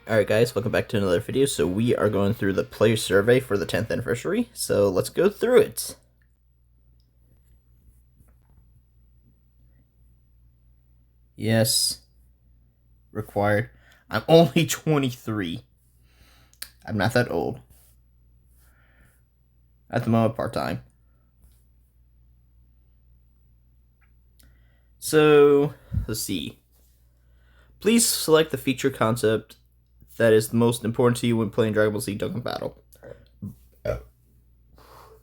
Alright guys, welcome back to another video. So we are going through the player survey for the 10th anniversary. So let's go through it. Yes. Required. I'm only 23. I'm not that old. At the moment, part-time. So, let's see. Please select the feature concept that is the most important to you when playing Dragon Ball Z Dokkan Battle.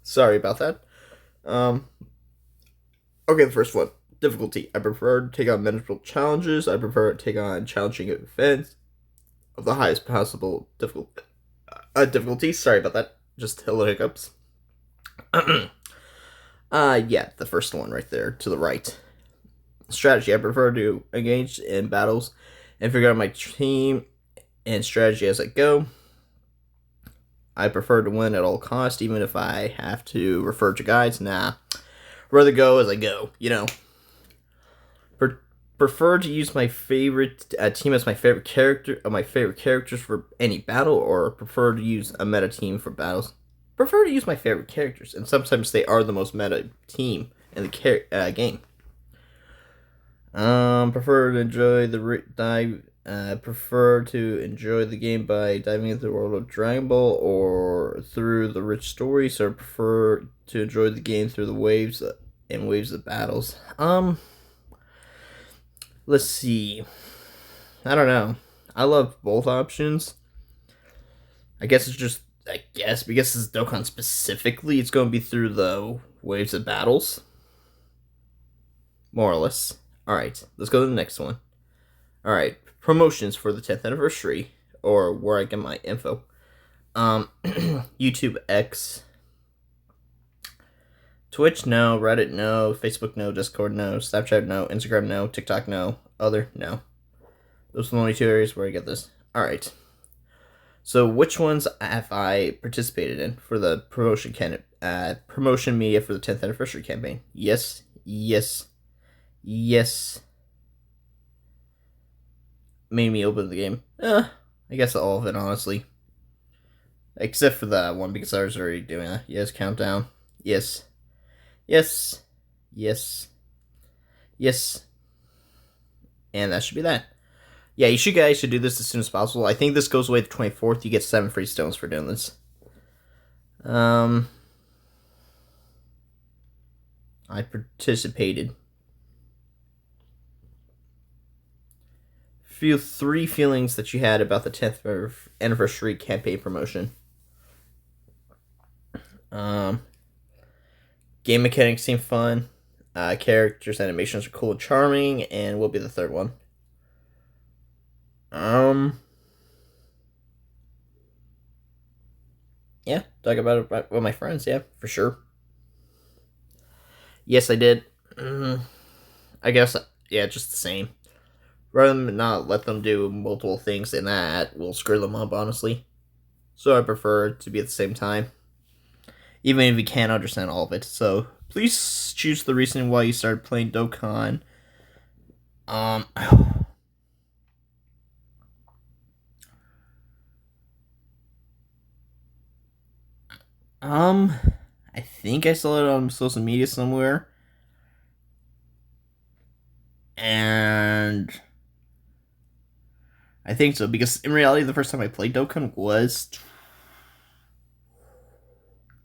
Sorry about that. Okay, the first one. Difficulty. I prefer to take on manageable challenges. I prefer to take on challenging events of the highest possible difficulty. Sorry about that. Just a little hiccups. Yeah, the first one right there to the right. Strategy. I prefer to engage in battles and figure out my team and strategy as I go. I prefer to win at all costs, even if I have to refer to guides. Nah, rather go as I go. Prefer to use my favorite team as my favorite characters for any battle, or prefer to use a meta team for battles. Prefer to use my favorite characters, and sometimes they are the most meta team in the game. Prefer to enjoy the dive. Prefer to enjoy the game by diving into the world of Dragon Ball or through the rich stories, or prefer to enjoy the game through the waves and waves of battles. Let's see. I don't know. I love both options. I guess because it's Dokkan specifically, it's going to be through the waves of battles. More or less. Alright, let's go to the next one. Alright, promotions for the 10th anniversary, or where I get my info. YouTube X. Twitch, no. Reddit, no. Facebook, no. Discord, no. Snapchat, no. Instagram, no. TikTok, no. Other, no. Those are the only two areas where I get this. Alright. So, which ones have I participated in for the promotion media for the 10th anniversary campaign? Yes. Made me open the game. I guess all of it, honestly. Except for that one, because I was already doing that. Yes, countdown. Yes. And that should be that. Yeah, you guys should do this as soon as possible. I think this goes away the 24th. You get 7 free stones for doing this. I participated. Feel 3 feelings that you had about the 10th anniversary campaign promotion. Game mechanics seem fun. Characters' animations are cool and charming, and will be the third one. Yeah, talk about it with my friends. Yeah, for sure. Yes, I did. I guess, yeah, just the same. Rather than not let them do multiple things, and that will screw them up, honestly. So I prefer it to be at the same time, even if you can't understand all of it. So please choose the reason why you started playing Dokkan. I think I saw it on social media somewhere, and I think so, because in reality, the first time I played Dokkan was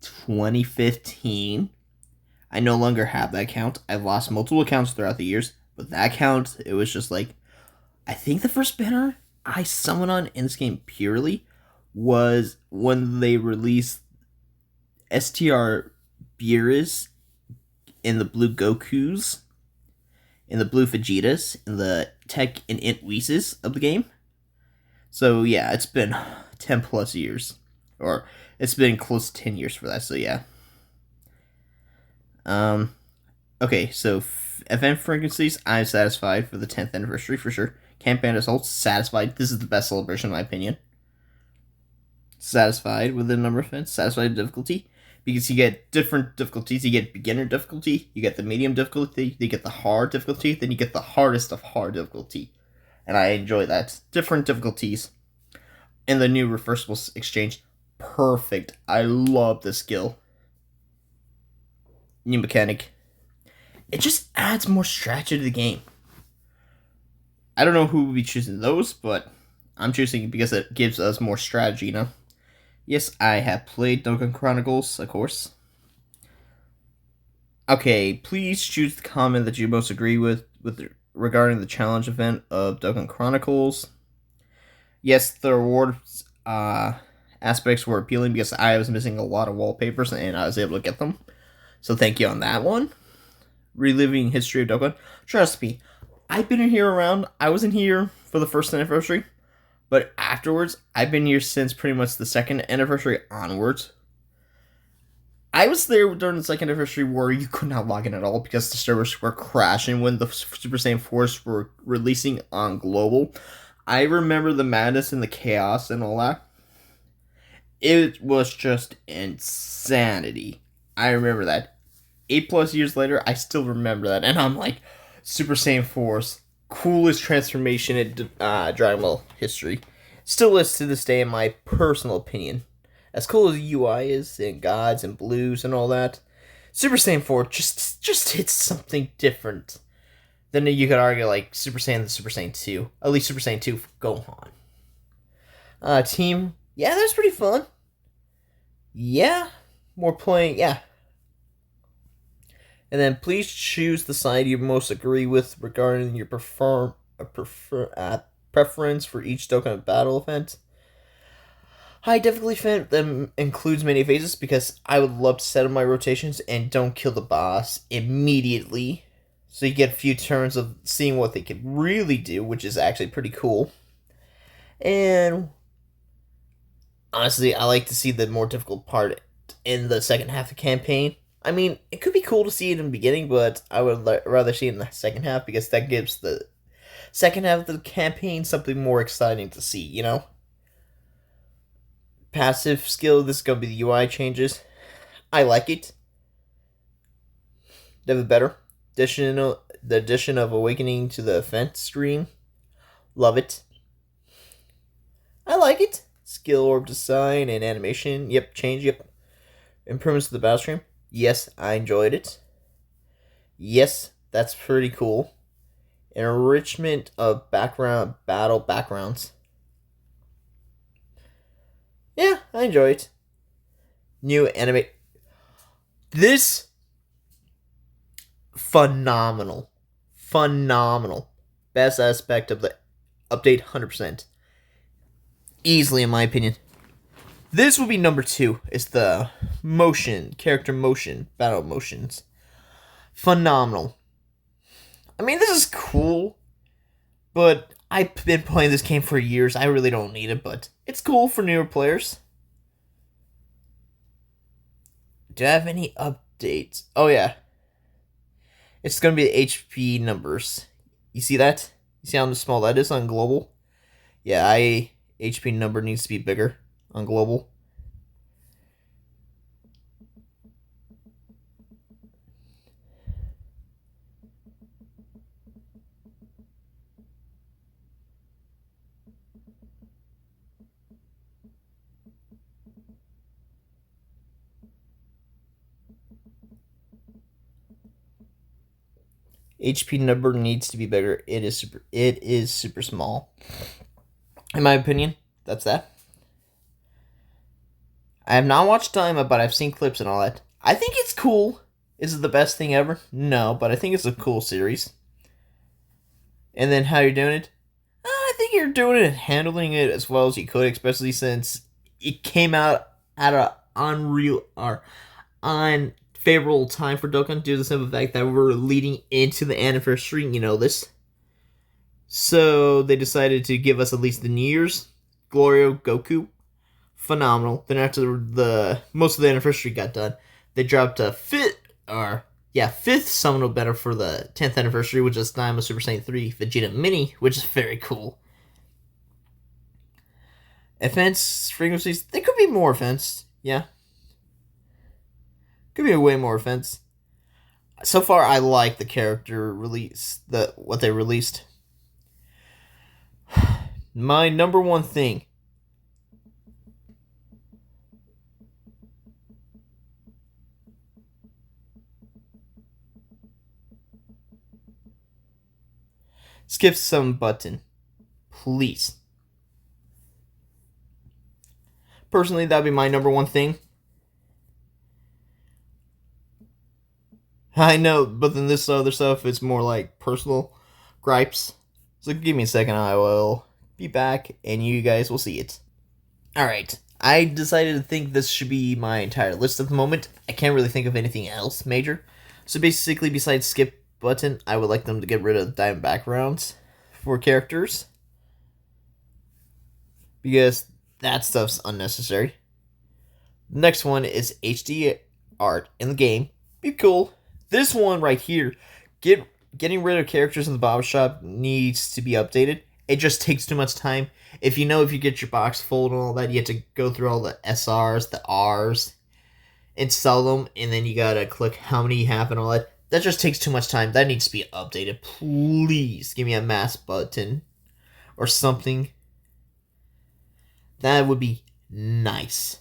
2015. I no longer have that account. I've lost multiple accounts throughout the years, but that account, it was just like, I think the first banner I summoned on in this game purely was when they released STR Beerus in the blue Gokus, in the blue Vegetas, in the Tech and Int Whis of the game. So yeah, it's been 10 plus years. Or it's been close to 10 years for that, so yeah. Okay, so event frequencies, I'm satisfied for the 10th anniversary for sure. Campaign results, satisfied. This is the best celebration in my opinion. Satisfied with the number of events, satisfied with difficulty. Because you get different difficulties. You get beginner difficulty, you get the medium difficulty, you get the hard difficulty, then you get the hardest of hard difficulty. And I enjoy that. Different difficulties. And the new reversible exchange, perfect. I love the skill. New mechanic. It just adds more strategy to the game. I don't know who will be choosing those, but I'm choosing it because it gives us more strategy, Yes, I have played Dokkan Chronicles, of course. Okay, please choose the comment that you most agree with regarding the challenge event of Dokkan Chronicles. Yes, the rewards aspects were appealing because I was missing a lot of wallpapers and I was able to get them. So thank you on that one. Reliving history of Dokkan. Trust me, I've been here around. I wasn't here for the first anniversary, but afterwards, I've been here since pretty much the second anniversary onwards. I was there during the second anniversary where you could not log in at all because the servers were crashing when the Super Saiyan 4s were releasing on global. I remember the madness and the chaos and all that. It was just insanity. I remember that. 8+ years later, I still remember that, and I'm like, Super Saiyan 4's coolest transformation in Dragon Ball history. Still is to this day, in my personal opinion. As cool as UI is, and gods and blues and all that, Super Saiyan 4 just hits something different. Then you could argue like Super Saiyan and Super Saiyan 2. At least Super Saiyan 2 Gohan. Team, yeah, that's pretty fun. Yeah, more playing, yeah. And then please choose the side you most agree with regarding your preference for each Dokkan battle event. High difficulty event that includes many phases because I would love to set up my rotations and don't kill the boss immediately. So you get a few turns of seeing what they can really do, which is actually pretty cool. And honestly, I like to see the more difficult part in the second half of the campaign. I mean, it could be cool to see it in the beginning, but I would rather see it in the second half because that gives the second half of the campaign something more exciting to see, Passive skill, this is going to be the UI changes. I like it. Definitely better. The addition of Awakening to the event screen. Love it. I like it. Skill orb design and animation. Yep, change, yep. Improvements to the battle stream. Yes, I enjoyed it. Yes, that's pretty cool. Enrichment of battle backgrounds. Yeah, I enjoy it. New anime. This phenomenal. Phenomenal. Best aspect of the update 100%. Easily in my opinion. This will be number 2. It's the character motion, battle motions. Phenomenal. I mean, this is cool, but I've been playing this game for years. I really don't need it, but it's cool for newer players. Do I have any updates? Oh, yeah. It's going to be the HP numbers. You see that? You see how small that is on global? Yeah, HP number needs to be bigger on global. HP number needs to be bigger. It is super small. In my opinion, that's that. I have not watched Daima, but I've seen clips and all that. I think it's cool. Is it the best thing ever? No, but I think it's a cool series. And then how you're doing it? I think you're doing it and handling it as well as you could, especially since it came out at a unfavorable time for Dokkan due to the simple fact that we're leading into the anniversary, you know this. So they decided to give us at least the New Year's. Glorio Goku. Phenomenal. Then after the most of the anniversary got done, they dropped a fifth Summonal Banner for the 10th anniversary, which is Daima Super Saiyan 3 Vegeta Mini, which is very cool. Events, frequencies, there could be more events, yeah. Could be way more events. So far, I like the character release, what they released. My number one thing skip some button, please. Personally, that'd be my number one thing. I know, but then this other stuff is more like personal gripes. So give me a second, I will be back, and you guys will see it. Alright, I decided to think this should be my entire list at the moment. I can't really think of anything else major. So basically, besides skip button, I would like them to get rid of diamond backgrounds for characters, because that stuff's unnecessary. The next one is HD art in the game. Be cool. This one right here, getting rid of characters in the barber shop needs to be updated. It just takes too much time. If you get your box full and all that, you have to go through all the SRs, the Rs, and sell them, and then you gotta click how many you have and all that. That just takes too much time. That needs to be updated. Please give me a mask button or something. That would be nice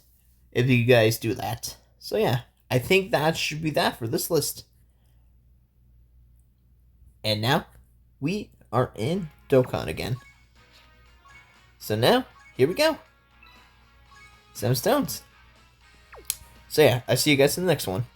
if you guys do that. So yeah, I think that should be that for this list. And now, we are in Dokkan again. So now, here we go. 7 stones. So yeah, I see you guys in the next one.